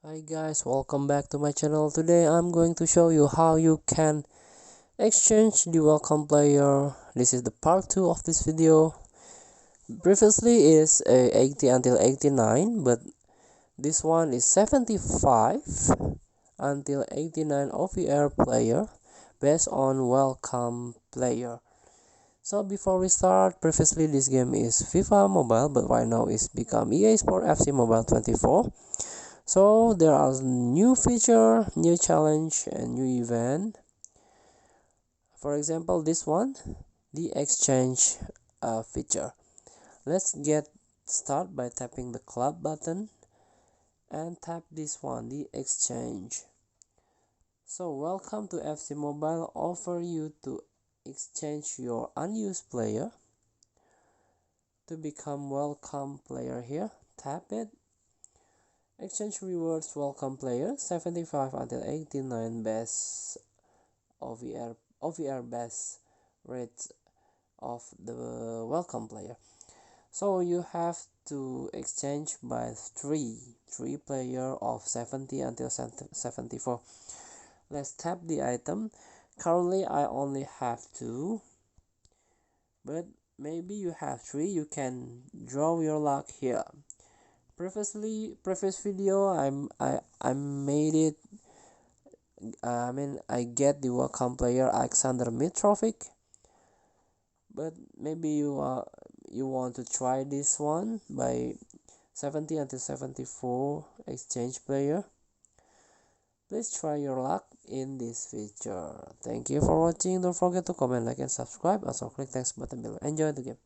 Hi guys, welcome back to my channel. Today I'm going to show you how you can exchange the welcome player. This is the part 2 of this video. Previously is 80 until 89, but this one is 75 until 89 OVR player based on welcome player. So before we start, previously this game is FIFA Mobile, but right now it's become EA Sport FC Mobile 24. So there are new feature, new challenge, and new event. For example, this one, the exchange feature. Let's get start by tapping the club button and tap this one, the exchange. So welcome to FC Mobile offer you to exchange your unused player to become welcome player here. Tap it. Exchange rewards welcome player 75 until 89 best OVR best rate of the welcome player. So you have to exchange by three player of 70 until 74. Let's tap the item. Currently I only have 2, but maybe you have 3. You can draw your luck here. Previous video I made it. I get the welcome player Alexander Mitrovic, but maybe you want to try this one by 70 until 74 exchange player. Please try your luck in this feature. Thank you for watching. Don't forget to comment, like, and subscribe. Also click thanks button below. Enjoy the game.